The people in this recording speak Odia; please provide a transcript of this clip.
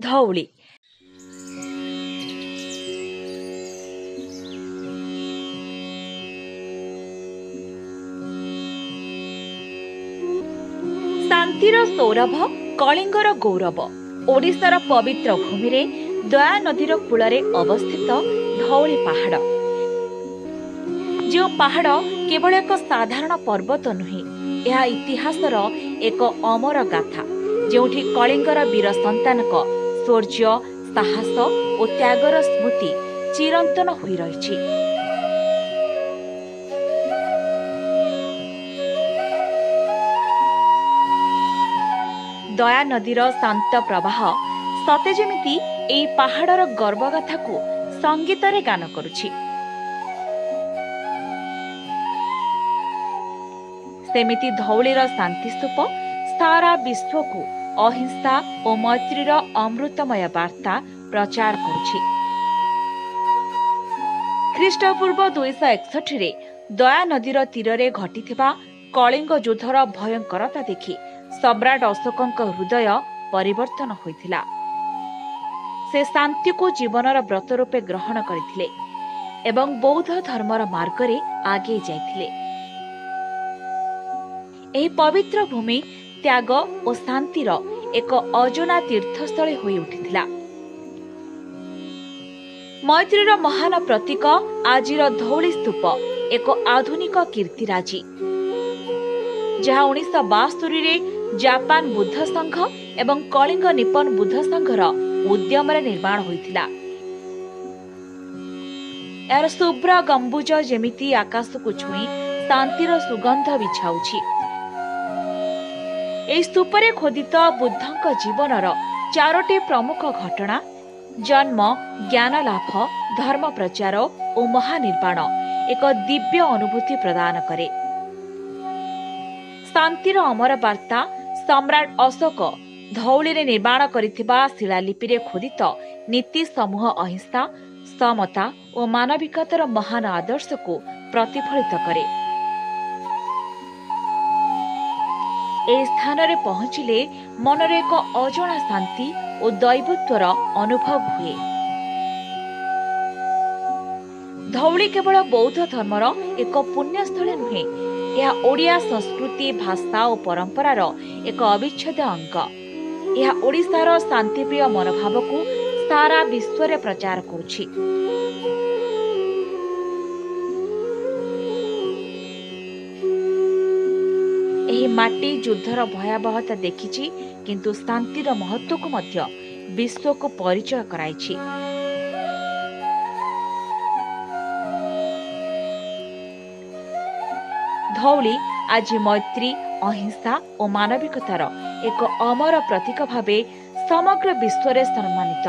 ଧଉଳି। ଶାନ୍ତିର ସୌରଭ, କଳିଙ୍ଗର ଗୌରବ, ଓଡ଼ିଶାର ପବିତ୍ର ଭୂମିରେ ଦୟା ନଦୀର କୂଳରେ ଅବସ୍ଥିତ ଧଉଳି ପାହାଡ଼। ଯେଉଁ ପାହାଡ଼ କେବଳ ଏକ ସାଧାରଣ ପର୍ବତ ନୁହେଁ, ଏହା ଇତିହାସର ଏକ ଅମର ଗାଥା, ଯେଉଁଠି କଳିଙ୍ଗର ବୀର ସନ୍ତାନଙ୍କ ଶୌର୍ଯ୍ୟ, ସାହସ ଓ ତ୍ୟାଗର ସ୍ମୃତି ଚିରନ୍ତନ ହୋଇ ରହିଛି। ଦୟା ନଦୀର ଶାନ୍ତ ପ୍ରବାହ ସତେ ଯେମିତି ଏହି ପାହାଡ଼ର ଗର୍ବଗାଥାକୁ ସଙ୍ଗୀତରେ ଗାନ କରୁଛି। ସେମିତି ଧଉଳିର ଶାନ୍ତିସ୍ତୂପ ସାରା ବିଶ୍ୱକୁ ଅହିଂସା ଓ ମୈତ୍ରୀର ଅମୃତମୟ ବାର୍ତ୍ତା ପ୍ରଚାର କରୁଛି। ଖ୍ରୀଷ୍ଟପୂର୍ବ 261ରେ ଦୟା ନଦୀର ତୀରରେ ଘଟିଥିବା କଳିଙ୍ଗ ଯୁଦ୍ଧର ଭୟଙ୍କରତା ଦେଖି ସମ୍ରାଟ ଅଶୋକଙ୍କ ହୃଦୟ ପରିବର୍ତ୍ତନ ହୋଇଥିଲା। ସେ ଶାନ୍ତିକୁ ଜୀବନର ବ୍ରତ ରୂପେ ଗ୍ରହଣ କରିଥିଲେ ଏବଂ ବୌଦ୍ଧ ଧର୍ମର ମାର୍ଗରେ ଆଗେଇ ଯାଇଥିଲେ। ଏହି ପବିତ୍ର ଭୂମି ତ୍ୟାଗ ଓ ଶାନ୍ତିର ଏକ ଅଜଣା ତୀର୍ଥସ୍ଥଳୀ ହୋଇ ଉଠିଥିଲା। ମୈତ୍ରୀର ମହାନ ପ୍ରତୀକ ଆଜିର ଧଉଳି ସ୍ତୂପ ଏକ ଆଧୁନିକ କୀର୍ତ୍ତିରାଜି, ଯାହା 1972ରେ ଜାପାନ ବୁଦ୍ଧ ସଂଘ ଏବଂ କଳିଙ୍ଗ ନିପନ ବୁଦ୍ଧ ସଂଘର ଉଦ୍ୟମରେ ନିର୍ମାଣ ହୋଇଥିଲା। ଏହାର ଶୁଭ୍ର ଗମ୍ବୁଜ ଯେମିତି ଆକାଶକୁ ଛୁଇଁ ଶାନ୍ତିର ସୁଗନ୍ଧ ବିଛାଉଛି। ଏହି ସ୍ତୂପରେ ଖୋଦିତ ବୁଦ୍ଧଙ୍କ ଜୀବନର 4ଟି ପ୍ରମୁଖ ଘଟଣା ଜନ୍ମ, ଜ୍ଞାନ ଲାଭ, ଧର୍ମ ପ୍ରଚାର ଓ ମହାନିର୍ବାଣ ଏକ ଦିବ୍ୟ ଅନୁଭୂତି ପ୍ରଦାନ କରେ। ଶାନ୍ତିର ଅମର ବାର୍ତ୍ତା ସମ୍ରାଟ ଅଶୋକ ଧଉଳିରେ ନିର୍ମାଣ କରିଥିବା ଶିଳାଲିପିରେ ଖୋଦିତ ନୀତି ସମୂହ ଅହିଂସା, ସମତା ଓ ମାନବିକତାର ମହାନ ଆଦର୍ଶକୁ ପ୍ରତିଫଳିତ କରେ। ଏହି ସ୍ଥାନରେ ପହଞ୍ଚିଲେ ମନରେ ଏକ ଅଜଣା ଶାନ୍ତି ଓ ଦୈବତ୍ୱର ଅନୁଭବ ହୁଏ। ଧଉଳି କେବଳ ବୌଦ୍ଧ ଧର୍ମର ଏକ ପୁଣ୍ୟସ୍ଥଳୀ ନୁହେଁ, ଏହା ଓଡ଼ିଆ ସଂସ୍କୃତି, ଭାଷା ଓ ପରମ୍ପରାର ଏକ ଅବିଚ୍ଛେଦ୍ୟ ଅଙ୍ଗ। ଏହା ଓଡ଼ିଶାର ଶାନ୍ତିପ୍ରିୟ ମନୋଭାବକୁ ସାରା ବିଶ୍ୱରେ ପ୍ରଚାର କରୁଛି। ଏହି ମାଟି ଯୁଦ୍ଧର ଭୟାବହତା ଦେଖିଛି, କିନ୍ତୁ ଶାନ୍ତିର ମହତ୍ତ୍ୱକୁ ମଧ୍ୟ ବିଶ୍ୱକୁ ପରିଚୟ କରାଇଛି। ଧଉଳି ଆଜି ମୈତ୍ରୀ, ଅହିଂସା ଓ ମାନବିକତାର ଏକ ଅମର ପ୍ରତୀକ ଭାବେ ସମଗ୍ର ବିଶ୍ୱରେ ସମ୍ମାନିତ।